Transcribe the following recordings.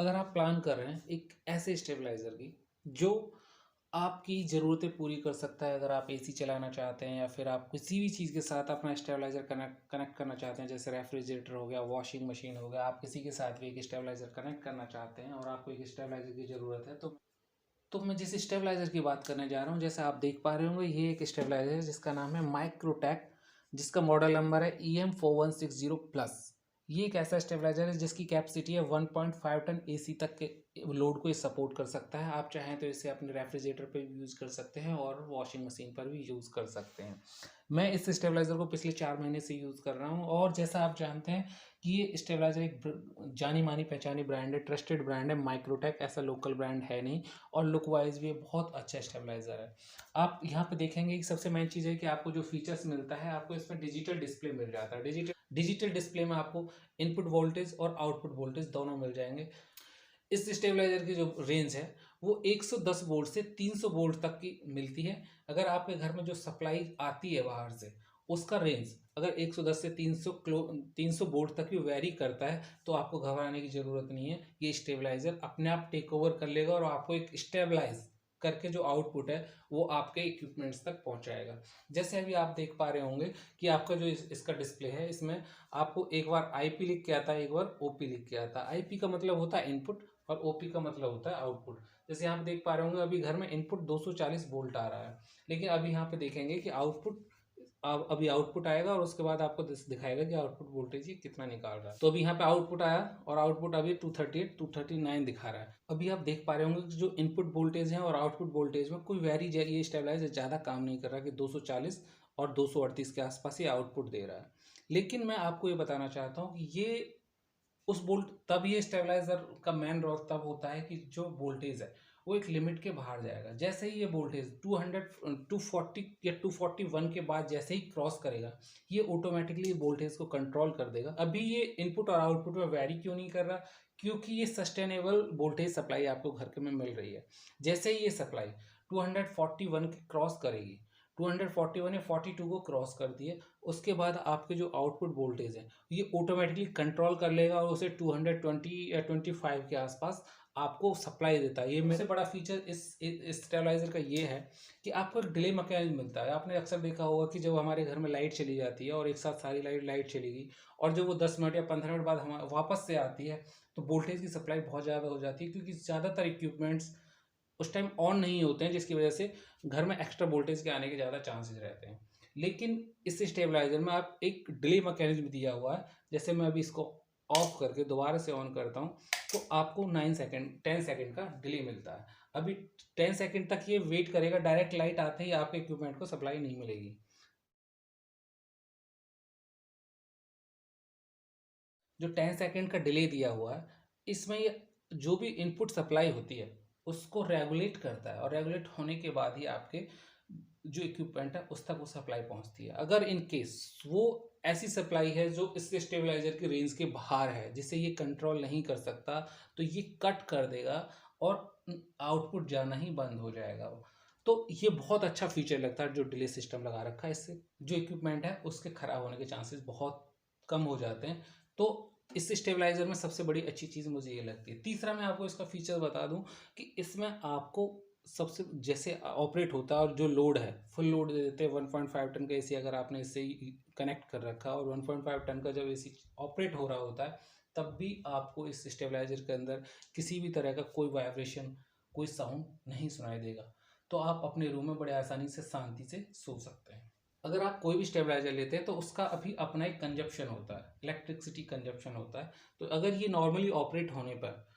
अगर आप प्लान कर रहे हैं एक ऐसे स्टेबलाइज़र की जो आपकी ज़रूरतें पूरी कर सकता है, अगर आप एसी चलाना चाहते हैं या फिर आप किसी भी चीज़ के साथ अपना स्टेबलाइज़र कनेक्ट कनेक्ट करना चाहते हैं, जैसे रेफ्रिजरेटर हो गया, वॉशिंग मशीन हो गया, आप किसी के साथ भी एक स्टेबलाइज़र कनेक्ट करना चाहते हैं और आपको एक स्टेबलाइज़र की ज़रूरत है, तो मैं जिस स्टेबलाइज़र की बात करने जा रहा हूँ, जैसे आप देख पा रहे होंगे, ये एक स्टेबलाइज़र है जिसका नाम है माइक्रोटेक, जिसका मॉडल नंबर है EM4160+। ये एक ऐसा स्टेबलाइज़र है जिसकी कैपेसिटी है 1.5 टन एसी तक के लोड को ये सपोर्ट कर सकता है। आप चाहें तो इसे अपने रेफ्रिजरेटर पे भी यूज़ कर सकते हैं और वॉशिंग मशीन पर भी यूज़ कर सकते हैं। मैं इस स्टेबलाइज़र को पिछले 4 महीने से यूज़ कर रहा हूँ और जैसा आप जानते हैं कि ये स्टेबलाइज़र एक जानी मानी पहचानी ब्रांड है, ट्रस्टेड ब्रांड है। माइक्रोटेक ऐसा लोकल ब्रांड है नहीं और लुक वाइज भी बहुत अच्छा स्टेबलाइज़र है। आप यहाँ पे देखेंगे कि सबसे मेन चीज़ है कि आपको जो फीचर्स मिलता है, आपको इसमें डिजिटल डिस्प्ले मिल जाता है। डिजिटल डिस्प्ले में आपको इनपुट वोल्टेज और आउटपुट वोल्टेज दोनों मिल जाएंगे। इस स्टेबलाइजर की जो रेंज है वो 110 वोल्ट से 300 वोल्ट तक की मिलती है। अगर आपके घर में जो सप्लाई आती है बाहर से, उसका रेंज अगर 110 से 300 वोल्ट तक भी वेरी करता है, तो आपको घबराने की ज़रूरत नहीं है। ये स्टेबलाइजर अपने आप टेक ओवर कर लेगा और आपको एक स्टेबलाइज करके जो आउटपुट है वो आपके इक्विपमेंट्स तक पहुंचाएगा। जैसे अभी आप देख पा रहे होंगे कि आपका जो इसका डिस्प्ले है, इसमें आपको एक बार आईपी लिख के आता है, एक बार ओपी लिख के आता है। आईपी का मतलब होता है इनपुट और ओपी का मतलब होता है आउटपुट। जैसे यहाँ पे देख पा रहे होंगे, अभी घर में इनपुट 240 वोल्ट आ रहा है, लेकिन अभी यहाँ पे देखेंगे कि आउटपुट अभी आउटपुट आएगा और उसके बाद आपको दिखाएगा कि आउटपुट वोल्टेज ये कितना निकाल रहा है। तो अभी यहाँ पे आउटपुट आया और आउटपुट अभी 238 239 दिखा रहा है। अभी आप देख पा रहे होंगे कि जो इनपुट वोल्टेज है और आउटपुट वोल्टेज में कोई ये स्टेबलाइजर ज़्यादा काम नहीं कर रहा कि 240 और 238 के आसपास ये आउटपुट दे रहा है। लेकिन मैं आपको ये बताना चाहता हूँ कि ये उस वोल्ट तब ये स्टेबलाइजर का मेन रोल तब होता है कि जो वोल्टेज है वो एक लिमिट के बाहर जाएगा। जैसे ही ये वोल्टेज 240 या 241 के बाद जैसे ही क्रॉस करेगा, ये ऑटोमेटिकली वोल्टेज को कंट्रोल कर देगा। अभी ये इनपुट और आउटपुट में वैरी क्यों नहीं कर रहा? क्योंकि ये सस्टेनेबल वोल्टेज सप्लाई आपको घर के में मिल रही है। जैसे ही ये सप्लाई 241 के क्रॉस करेगी, 241 या 42 को क्रॉस कर दिए, उसके बाद आपके जो आउटपुट वोल्टेज है ये ऑटोमेटिकली कंट्रोल कर लेगा और उसे 220 या 25 के आसपास आपको सप्लाई देता है। ये मेरे बड़ा फीचर इस स्टेबलाइजर का ये है कि आपको एक डिले मैकेनिज्म मिलता है। आपने अक्सर देखा होगा कि जब हमारे घर में लाइट चली जाती है और एक साथ सारी लाइट चलेगी और जब वो 10 मिनट या 15 मिनट बाद हम वापस से आती है, तो वोल्टेज की सप्लाई बहुत ज़्यादा हो जाती है, क्योंकि ज़्यादातर इक्विपमेंट्स उस टाइम ऑन नहीं होते हैं, जिसकी वजह से घर में एक्स्ट्रा वोल्टेज के आने के ज़्यादा चांसेस रहते हैं। लेकिन इस स्टेबलाइजर में आप एक डिले मैकेनिज्म दिया हुआ है। जैसे मैं अभी इसको ऑफ करके दोबारा से ऑन करता हूँ, तो आपको 10 सेकेंड का डिले मिलता है। अभी 10 सेकेंड तक ये वेट करेगा, डायरेक्ट लाइट आते ही आपके इक्विपमेंट को सप्लाई नहीं मिलेगी। जो 10 सेकेंड का डिले दिया हुआ है, इसमें ये जो भी इनपुट सप्लाई होती है उसको रेगुलेट करता है और रेगुलेट होने के बाद ही आपके जो इक्विपमेंट है उस तक वो सप्लाई पहुंचती है। अगर इन केस वो ऐसी सप्लाई है जो इस स्टेबलाइजर की रेंज के बाहर है, जिसे ये कंट्रोल नहीं कर सकता, तो ये कट कर देगा और आउटपुट जाना ही बंद हो जाएगा। तो ये बहुत अच्छा फीचर लगता है जो डिले सिस्टम लगा रखा है। इससे जो इक्विपमेंट है उसके खराब होने के चांसेस बहुत कम हो जाते हैं। तो इस स्टेबलाइजर में सबसे बड़ी अच्छी चीज़ मुझे ये लगती है। तीसरा मैं आपको इसका फीचर बता दूं कि इसमें आपको सबसे जैसे ऑपरेट होता है और जो लोड है फुल लोड दे देते हैं। 1.5 टन का एसी अगर आपने इससे कनेक्ट कर रखा है और 1.5 टन का जब एसी ऑपरेट हो रहा होता है, तब भी आपको इस स्टेबलाइजर के अंदर किसी भी तरह का कोई वाइब्रेशन, कोई साउंड नहीं सुनाई देगा। तो आप अपने रूम में बड़े आसानी से शांति से सो सकते हैं। अगर आप कोई भी स्टेबलाइजर लेते हैं तो उसका अभी अपना एक कंजप्शन होता है, इलेक्ट्रिसिटी कंजप्शन होता है। तो अगर ये नॉर्मली ऑपरेट होने पर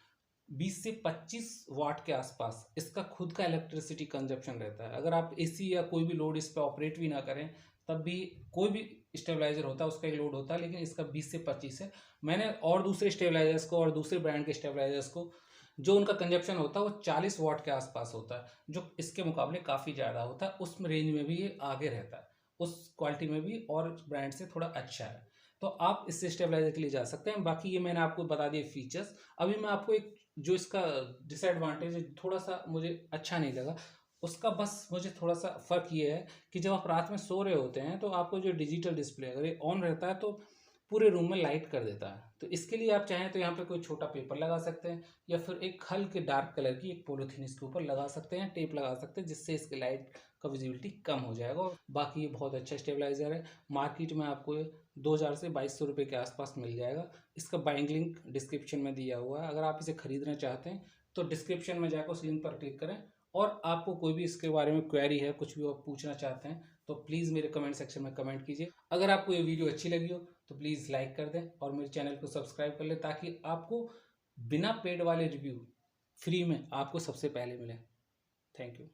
20 से 25 वाट के आसपास इसका खुद का इलेक्ट्रिसिटी कंजप्शन रहता है। अगर आप एसी या कोई भी लोड इस पर ऑपरेट भी ना करें, तब भी कोई भी स्टेबलाइजर होता है उसका एक लोड होता है, लेकिन इसका 20 से 25 है। मैंने और दूसरे स्टेबलाइजर्स को और दूसरे ब्रांड के स्टेबलाइजर्स को जो उनका कंजप्शन होता है वो 40 वाट के आसपास होता है, जो इसके मुकाबले काफ़ी ज़्यादा होता है। उस रेंज में भी ये आगे रहता है, उस क्वालिटी में भी और ब्रांड से थोड़ा अच्छा है। तो आप इस स्टेबलाइजर के लिए जा सकते हैं। बाकी ये मैंने आपको बता दिए फीचर्स। अभी मैं आपको एक जो इसका डिसएडवांटेज है, थोड़ा सा मुझे अच्छा नहीं लगा उसका, बस मुझे थोड़ा सा फ़र्क ये है कि जब आप रात में सो रहे होते हैं तो आपको जो डिजिटल डिस्प्ले अगर ये ऑन रहता है, तो पूरे रूम में लाइट कर देता है। तो इसके लिए आप चाहें तो यहाँ पे कोई छोटा पेपर लगा सकते हैं, या फिर एक हल्के डार्क कलर की एक पॉलीथीन इसके ऊपर लगा सकते हैं, टेप लगा सकते हैं, जिससे इसकी लाइट का विजिबिलिटी कम हो जाएगा। और बाकी ये बहुत अच्छा स्टेबलाइजर है। मार्केट में आपको ये 2000 से 2200 रुपये के आसपास मिल जाएगा। इसका बाइंग लिंक डिस्क्रिप्शन में दिया हुआ है। अगर आप इसे खरीदना चाहते हैं तो डिस्क्रिप्शन में जाकर उस लिंक पर क्लिक करें। और आपको कोई भी इसके बारे में क्वेरी है, कुछ भी आप पूछना चाहते हैं, तो प्लीज़ मेरे कमेंट सेक्शन में कमेंट कीजिए। अगर आपको ये वीडियो अच्छी लगी हो तो प्लीज़ लाइक कर दें और मेरे चैनल को सब्सक्राइब कर लें, ताकि आपको बिना पेड वाले रिव्यू फ्री में आपको सबसे पहले मिले। Thank you.